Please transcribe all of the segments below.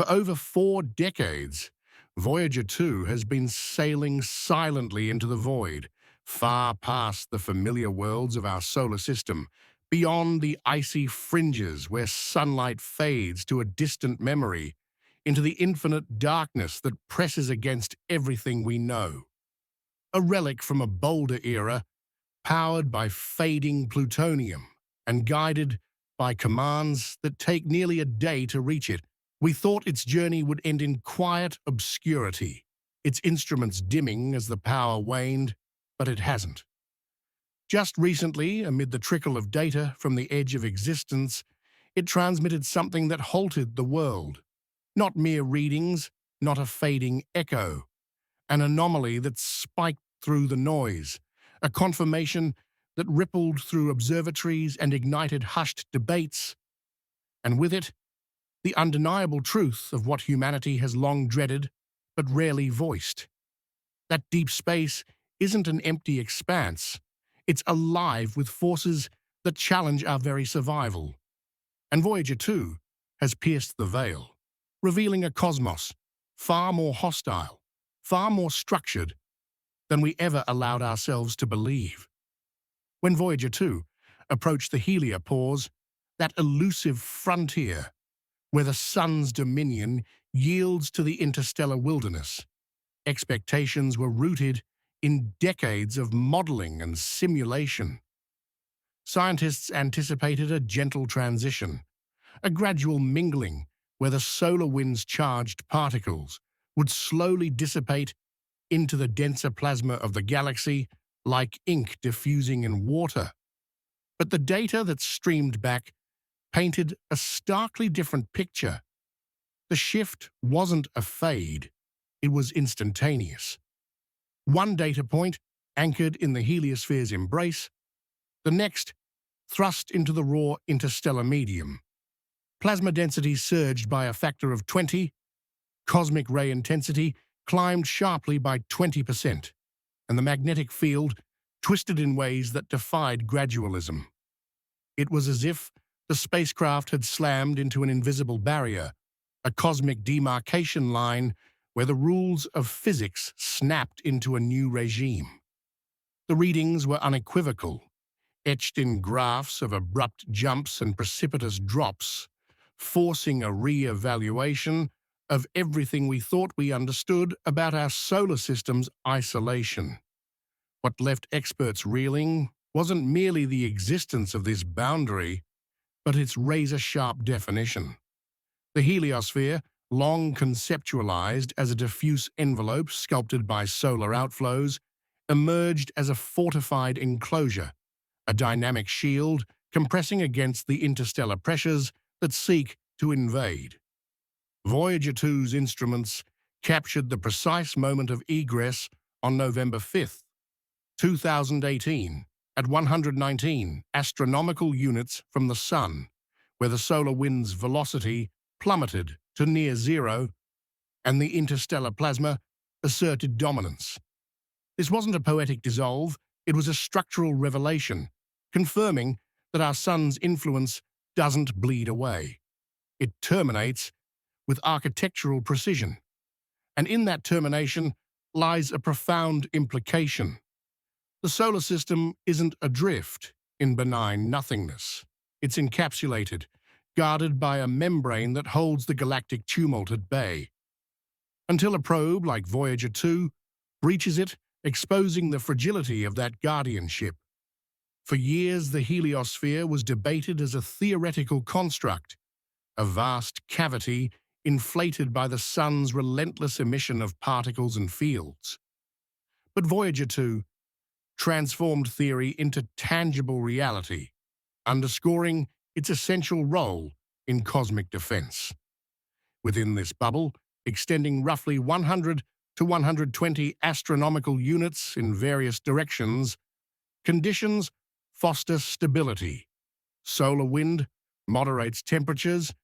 For over 4 decades, Voyager 2 has been sailing silently into the void, far past the familiar worlds of our solar system, beyond the icy fringes where sunlight fades to a distant memory, into the infinite darkness that presses against everything we know. A relic from a bolder era, powered by fading plutonium and guided by commands that take nearly a day to reach it, we thought its journey would end in quiet obscurity, its instruments dimming as the power waned, but it hasn't. Just recently, amid the trickle of data from the edge of existence, it transmitted something that halted the world. Not mere readings, not a fading echo. An anomaly that spiked through the noise. A confirmation that rippled through observatories and ignited hushed debates. And with it, the undeniable truth of what humanity has long dreaded but rarely voiced. That deep space isn't an empty expanse. It's alive with forces that challenge our very survival. And Voyager 2 has pierced the veil, revealing a cosmos far more hostile, far more structured than we ever allowed ourselves to believe. When Voyager 2 approached the heliopause, that elusive frontier where the sun's dominion yields to the interstellar wilderness, expectations were rooted in decades of modeling and simulation. Scientists anticipated a gentle transition, a gradual mingling where the solar wind's charged particles would slowly dissipate into the denser plasma of the galaxy like ink diffusing in water. But the data that streamed back painted a starkly different picture. The shift wasn't a fade, it was instantaneous. One data point anchored in the heliosphere's embrace, the next thrust into the raw interstellar medium. Plasma density surged by a factor of 20, cosmic ray intensity climbed sharply by 20%, and the magnetic field twisted in ways that defied gradualism. It was as if the spacecraft had slammed into an invisible barrier, a cosmic demarcation line where the rules of physics snapped into a new regime. The readings were unequivocal, etched in graphs of abrupt jumps and precipitous drops, forcing a re-evaluation of everything we thought we understood about our solar system's isolation. What left experts reeling wasn't merely the existence of this boundary, but its razor-sharp definition. The heliosphere, long conceptualized as a diffuse envelope sculpted by solar outflows, emerged as a fortified enclosure, a dynamic shield compressing against the interstellar pressures that seek to invade. Voyager 2's instruments captured the precise moment of egress on November 5th, 2018, at 119 astronomical units from the Sun, where the solar wind's velocity plummeted to near zero and the interstellar plasma asserted dominance. This wasn't a poetic dissolve, it was a structural revelation, confirming that our Sun's influence doesn't bleed away. It terminates with architectural precision. And in that termination lies a profound implication. The solar system isn't adrift in benign nothingness. It's encapsulated, guarded by a membrane that holds the galactic tumult at bay. Until a probe like Voyager 2 breaches it, exposing the fragility of that guardianship. For years, the heliosphere was debated as a theoretical construct, a vast cavity inflated by the sun's relentless emission of particles and fields. But Voyager 2 transformed theory into tangible reality, underscoring its essential role in cosmic defense. Within this bubble, extending roughly 100 to 120 astronomical units in various directions, conditions foster stability. Solar wind moderates temperatures,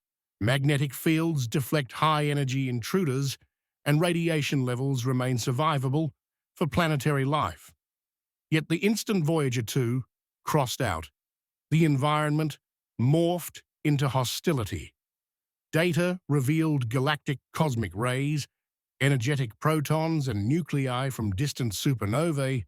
magnetic fields deflect high-energy intruders, and radiation levels remain survivable for planetary life. Yet the instant Voyager 2 crossed out, the environment morphed into hostility. Data revealed galactic cosmic rays, energetic protons and nuclei from distant supernovae,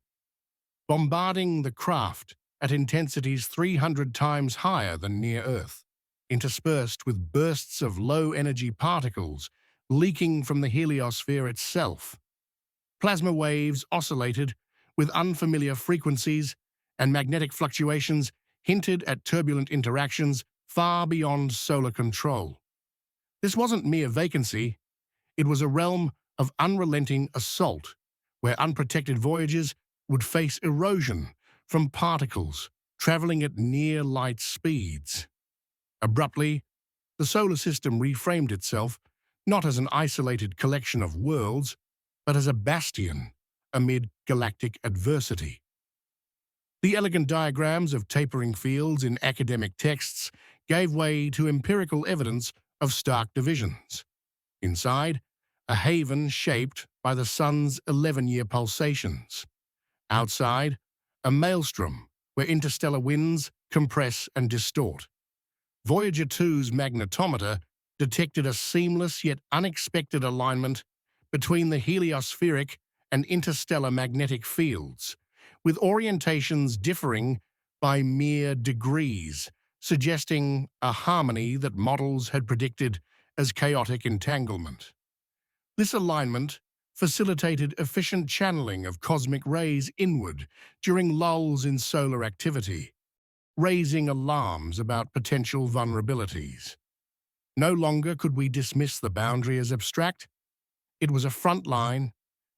bombarding the craft at intensities 300 times higher than near Earth, interspersed with bursts of low-energy particles leaking from the heliosphere itself. Plasma waves oscillated with unfamiliar frequencies, and magnetic fluctuations hinted at turbulent interactions far beyond solar control. This wasn't mere vacancy, it was a realm of unrelenting assault, where unprotected voyagers would face erosion from particles traveling at near-light speeds. Abruptly, the solar system reframed itself not as an isolated collection of worlds, but as a bastion amid galactic adversity. The elegant diagrams of tapering fields in academic texts gave way to empirical evidence of stark divisions. Inside, a haven shaped by the sun's 11-year pulsations. Outside, a maelstrom where interstellar winds compress and distort. Voyager 2's magnetometer detected a seamless yet unexpected alignment between the heliospheric and interstellar magnetic fields, with orientations differing by mere degrees, suggesting a harmony that models had predicted as chaotic entanglement. This alignment facilitated efficient channeling of cosmic rays inward during lulls in solar activity, raising alarms about potential vulnerabilities. No longer could we dismiss the boundary as abstract. It was a front line,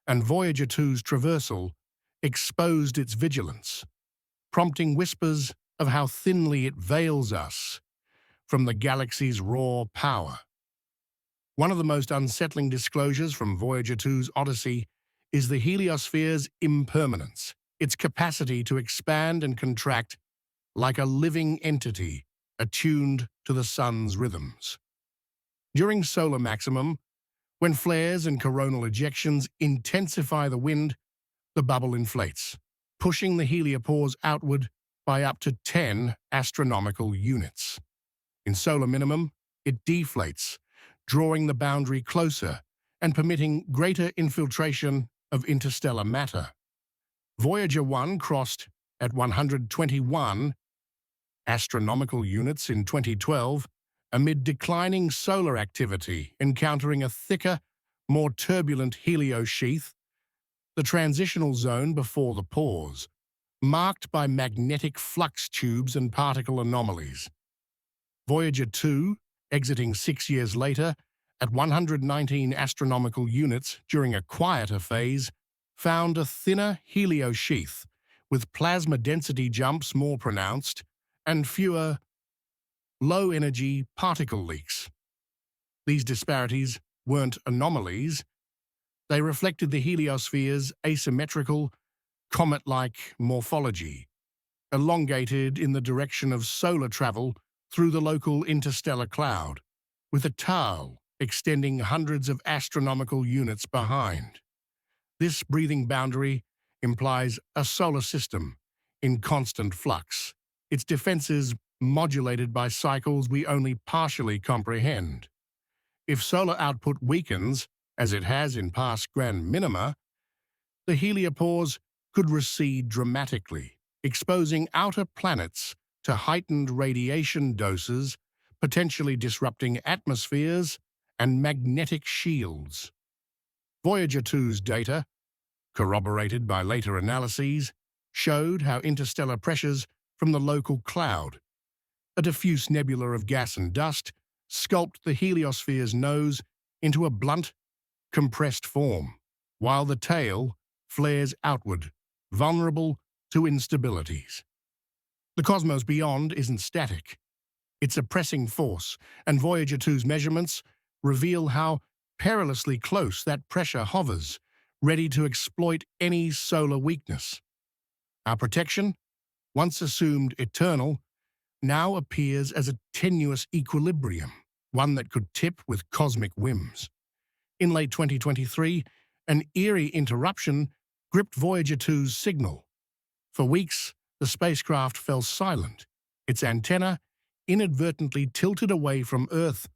and Voyager 2's traversal exposed its vigilance, prompting whispers of how thinly it veils us from the galaxy's raw power. One of the most unsettling disclosures from Voyager 2's Odyssey is the heliosphere's impermanence, its capacity to expand and contract like a living entity attuned to the sun's rhythms. During solar maximum, when flares and coronal ejections intensify the wind, the bubble inflates, pushing the heliopause outward by up to 10 astronomical units. In solar minimum, it deflates, drawing the boundary closer and permitting greater infiltration of interstellar matter. Voyager 1 crossed at 121 astronomical units in 2012 amid declining solar activity, encountering a thicker, more turbulent heliosheath, the transitional zone before the pause, marked by magnetic flux tubes and particle anomalies. Voyager 2, exiting 6 years later at 119 astronomical units during a quieter phase, found a thinner heliosheath with plasma density jumps more pronounced and fewer low-energy particle leaks. These disparities weren't anomalies. They reflected the heliosphere's asymmetrical, comet-like morphology, elongated in the direction of solar travel through the local interstellar cloud, with a tail extending hundreds of astronomical units behind. This breathing boundary implies a solar system in constant flux, its defenses modulated by cycles we only partially comprehend. If solar output weakens, as it has in past grand minima, the heliopause could recede dramatically, exposing outer planets to heightened radiation doses, potentially disrupting atmospheres and magnetic shields. Voyager 2's data, corroborated by later analyses, showed how interstellar pressures from the local cloud, a diffuse nebula of gas and dust, sculpt the heliosphere's nose into a blunt, compressed form, while the tail flares outward, vulnerable to instabilities. The cosmos beyond isn't static. It's a pressing force, and Voyager 2's measurements reveal how perilously close that pressure hovers, ready to exploit any solar weakness. Our protection, once assumed eternal, now appears as a tenuous equilibrium, one that could tip with cosmic whims. In late 2023, an eerie interruption gripped Voyager 2's signal. For weeks, the spacecraft fell silent, its antenna inadvertently tilted away from Earth,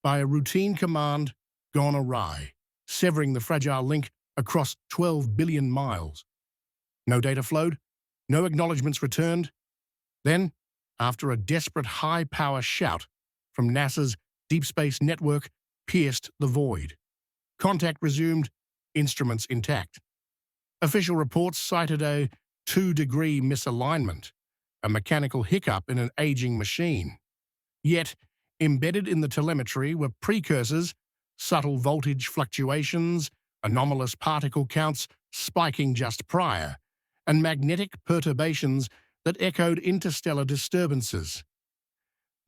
by a routine command gone awry, severing the fragile link across 12 billion miles. No data flowed, no acknowledgements returned. Then, after a desperate high-power shout from NASA's Deep Space Network pierced the void, contact resumed, instruments intact. Official reports cited a 2-degree misalignment, a mechanical hiccup in an aging machine. Yet, embedded in the telemetry were precursors, subtle voltage fluctuations, anomalous particle counts spiking just prior, and magnetic perturbations that echoed interstellar disturbances.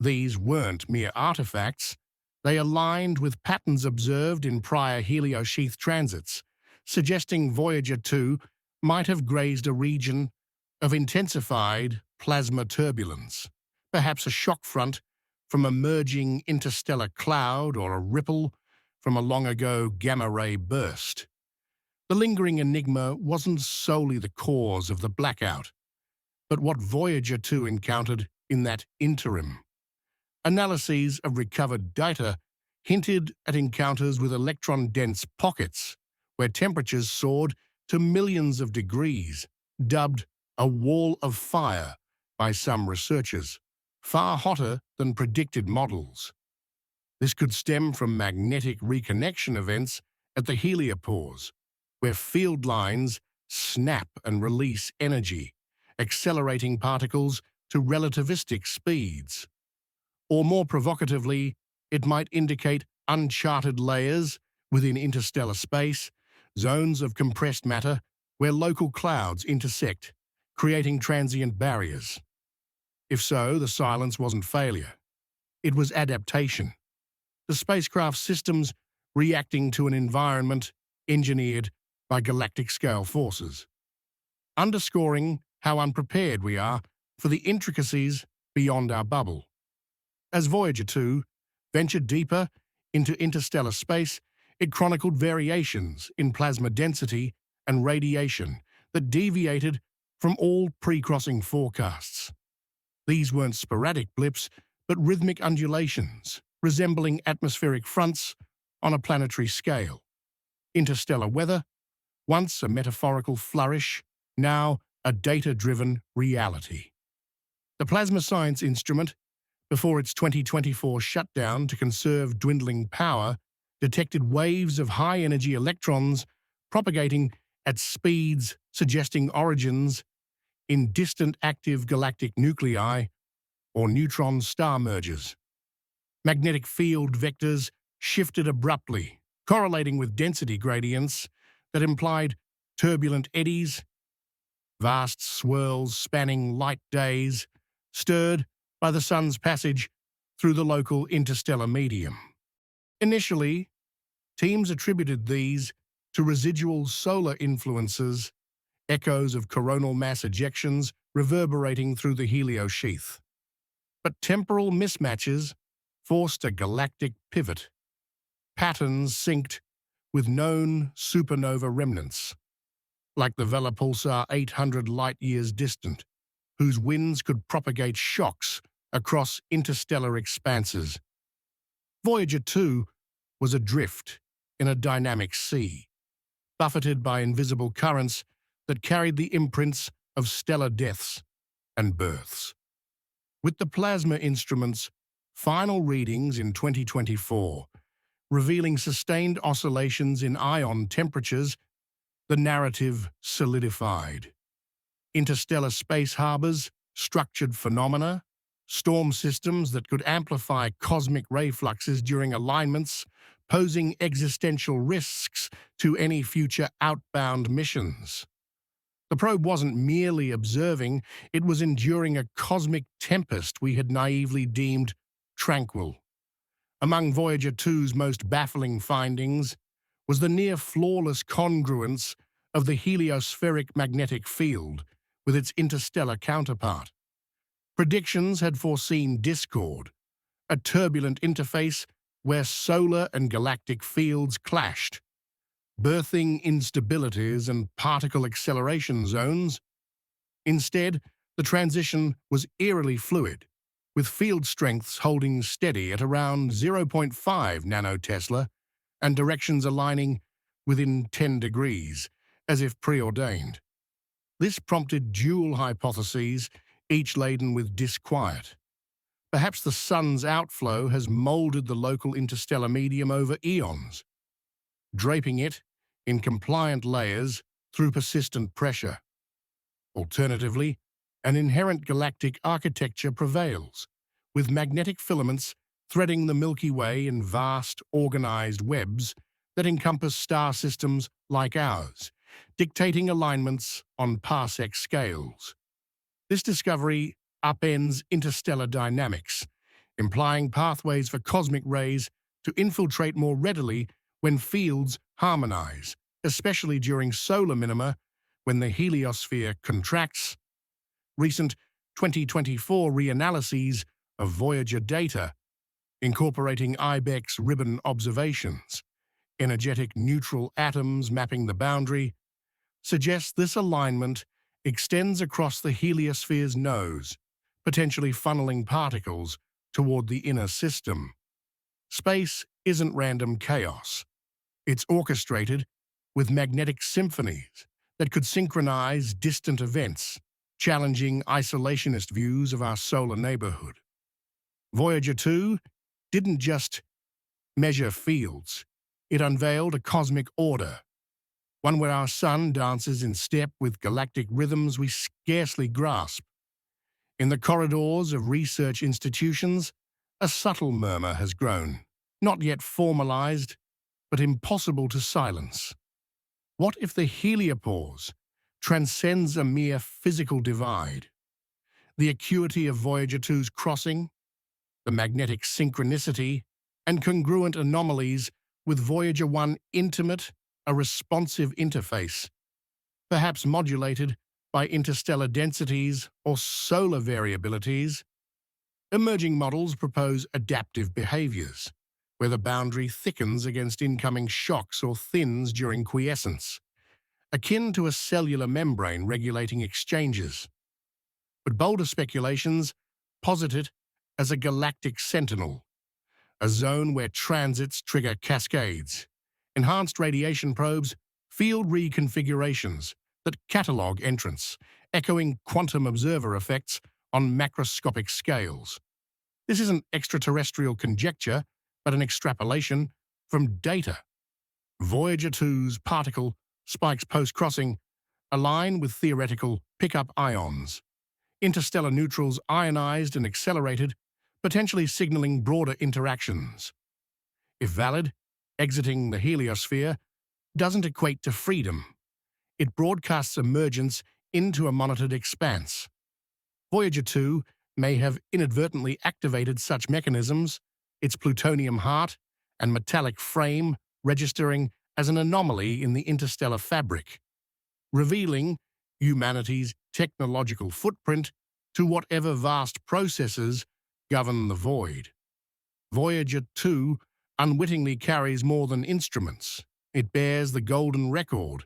These weren't mere artifacts. They aligned with patterns observed in prior heliosheath transits, suggesting Voyager 2 might have grazed a region of intensified plasma turbulence, perhaps a shock front from a merging interstellar cloud or a ripple from a long-ago gamma-ray burst. The lingering enigma wasn't solely the cause of the blackout, but what Voyager 2 encountered in that interim. Analyses of recovered data hinted at encounters with electron-dense pockets, where temperatures soared to millions of degrees, dubbed a wall of fire by some researchers, far hotter than predicted models. This could stem from magnetic reconnection events at the heliopause, where field lines snap and release energy, accelerating particles to relativistic speeds. Or more provocatively, it might indicate uncharted layers within interstellar space, zones of compressed matter where local clouds intersect, creating transient barriers. If so, the silence wasn't failure. It was adaptation. The spacecraft systems reacting to an environment engineered by galactic-scale forces, underscoring how unprepared we are for the intricacies beyond our bubble. As Voyager 2 ventured deeper into interstellar space, it chronicled variations in plasma density and radiation that deviated from all pre-crossing forecasts. These weren't sporadic blips, but rhythmic undulations, resembling atmospheric fronts on a planetary scale. Interstellar weather, once a metaphorical flourish, now a data-driven reality. The Plasma Science Instrument, before its 2024 shutdown to conserve dwindling power, detected waves of high-energy electrons propagating at speeds suggesting origins in distant active galactic nuclei or neutron star mergers. Magnetic field vectors shifted abruptly, correlating with density gradients that implied turbulent eddies, vast swirls spanning light days, stirred by the sun's passage through the local interstellar medium. Initially, teams attributed these to residual solar influences, echoes of coronal mass ejections reverberating through the heliosheath. But temporal mismatches forced a galactic pivot. Patterns synced with known supernova remnants, like the Vela pulsar 800 light-years distant, whose winds could propagate shocks across interstellar expanses. Voyager 2 was adrift in a dynamic sea, buffeted by invisible currents that carried the imprints of stellar deaths and births. With the plasma instrument's final readings in 2024, revealing sustained oscillations in ion temperatures, the narrative solidified. Interstellar space harbors, structured phenomena, storm systems that could amplify cosmic ray fluxes during alignments, posing existential risks to any future outbound missions. The probe wasn't merely observing, it was enduring a cosmic tempest we had naively deemed tranquil. Among Voyager 2's most baffling findings was the near-flawless congruence of the heliospheric magnetic field with its interstellar counterpart. Predictions had foreseen discord, a turbulent interface where solar and galactic fields clashed, birthing instabilities and particle acceleration zones. Instead, the transition was eerily fluid, with field strengths holding steady at around 0.5 nanotesla and directions aligning within 10 degrees, as if preordained. This prompted dual hypotheses, each laden with disquiet. Perhaps the sun's outflow has molded the local interstellar medium over eons, draping it in compliant layers through persistent pressure. Alternatively, an inherent galactic architecture prevails, with magnetic filaments threading the Milky Way in vast, organized webs that encompass star systems like ours, dictating alignments on parsec scales. This discovery upends interstellar dynamics, implying pathways for cosmic rays to infiltrate more readily when fields harmonize, especially during solar minima when the heliosphere contracts. Recent 2024 reanalyses of Voyager data, incorporating IBEX ribbon observations, energetic neutral atoms mapping the boundary, suggests this alignment extends across the heliosphere's nose, potentially funneling particles toward the inner system. Space isn't random chaos. It's orchestrated with magnetic symphonies that could synchronize distant events, challenging isolationist views of our solar neighborhood. Voyager 2 didn't just measure fields. It unveiled a cosmic order, one where our sun dances in step with galactic rhythms we scarcely grasp. In the corridors of research institutions, a subtle murmur has grown, not yet formalized, but impossible to silence. What if the heliopause transcends a mere physical divide? The acuity of Voyager 2's crossing, the magnetic synchronicity, and congruent anomalies with Voyager 1 intimate, a responsive interface, perhaps modulated by interstellar densities or solar variabilities. Emerging models propose adaptive behaviors, where the boundary thickens against incoming shocks or thins during quiescence, akin to a cellular membrane regulating exchanges. But bolder speculations posit it as a galactic sentinel, a zone where transits trigger cascades, enhanced radiation probes, field reconfigurations that catalog entrance, echoing quantum observer effects on macroscopic scales. This isn't extraterrestrial conjecture, but an extrapolation from data. Voyager 2's particle spikes post-crossing align with theoretical pickup ions, interstellar neutrals ionized and accelerated, potentially signaling broader interactions. If valid, exiting the heliosphere doesn't equate to freedom. It broadcasts emergence into a monitored expanse. Voyager 2 may have inadvertently activated such mechanisms, its plutonium heart and metallic frame registering as an anomaly in the interstellar fabric, revealing humanity's technological footprint to whatever vast processes govern the void. Voyager 2 unwittingly carries more than instruments. It bears the golden record,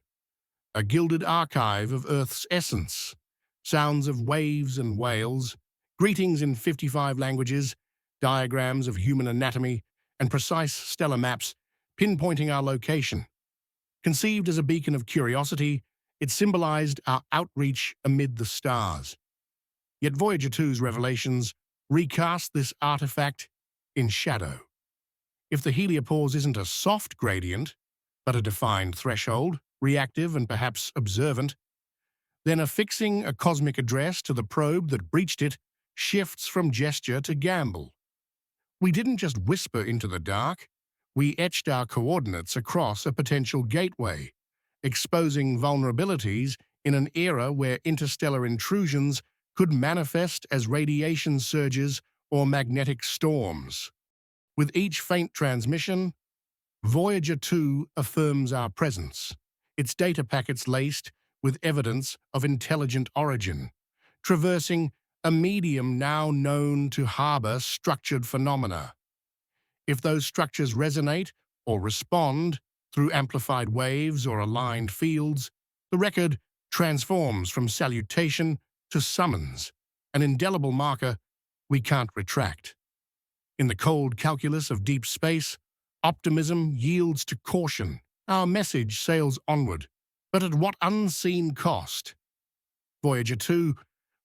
a gilded archive of Earth's essence, sounds of waves and whales, greetings in 55 languages, diagrams of human anatomy, and precise stellar maps pinpointing our location. Conceived as a beacon of curiosity, it symbolized our outreach amid the stars. Yet Voyager 2's revelations recast this artifact in shadow. If the heliopause isn't a soft gradient, but a defined threshold, reactive and perhaps observant, then affixing a cosmic address to the probe that breached it shifts from gesture to gamble. We didn't just whisper into the dark, we etched our coordinates across a potential gateway, exposing vulnerabilities in an era where interstellar intrusions could manifest as radiation surges or magnetic storms. With each faint transmission, Voyager 2 affirms our presence, its data packets laced with evidence of intelligent origin, traversing a medium now known to harbor structured phenomena. If those structures resonate or respond through amplified waves or aligned fields, the record transforms from salutation to summons, an indelible marker we can't retract. In the cold calculus of deep space, optimism yields to caution. Our message sails onward, but at what unseen cost? Voyager 2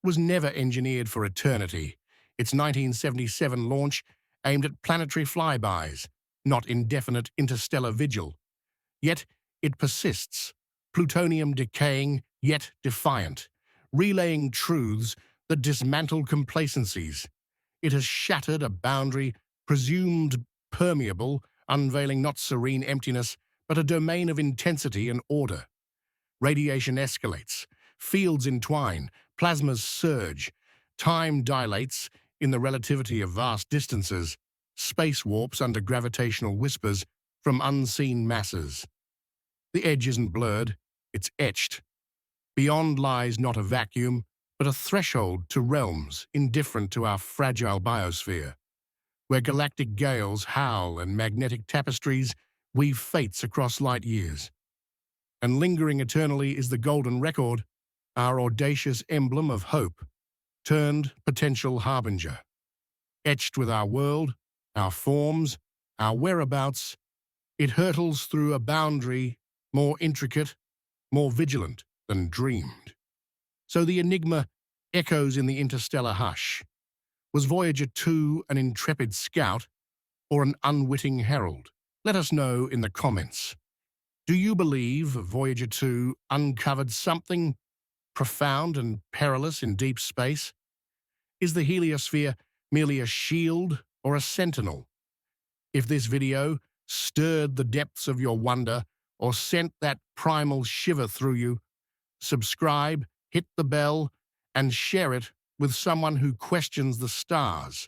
was never engineered for eternity. Its 1977 launch aimed at planetary flybys, not indefinite interstellar vigil. Yet it persists, plutonium decaying, yet defiant, relaying truths that dismantle complacencies. It has shattered a boundary presumed permeable, unveiling not serene emptiness, but a domain of intensity and order. Radiation escalates, fields entwine, plasmas surge, time dilates in the relativity of vast distances, space warps under gravitational whispers from unseen masses. The edge isn't blurred, it's etched. Beyond lies not a vacuum, but a threshold to realms indifferent to our fragile biosphere, where galactic gales howl and magnetic tapestries weave fates across light years. And lingering eternally is the golden record, our audacious emblem of hope, turned potential harbinger. Etched with our world, our forms, our whereabouts, it hurtles through a boundary more intricate, more vigilant than dreamed. So the enigma echoes in the interstellar hush. Was Voyager 2 an intrepid scout or an unwitting herald? Let us know in the comments. Do you believe Voyager 2 uncovered something profound and perilous in deep space? Is the heliosphere merely a shield or a sentinel? If this video stirred the depths of your wonder or sent that primal shiver through you, subscribe, hit the bell, and share it with someone who questions the stars.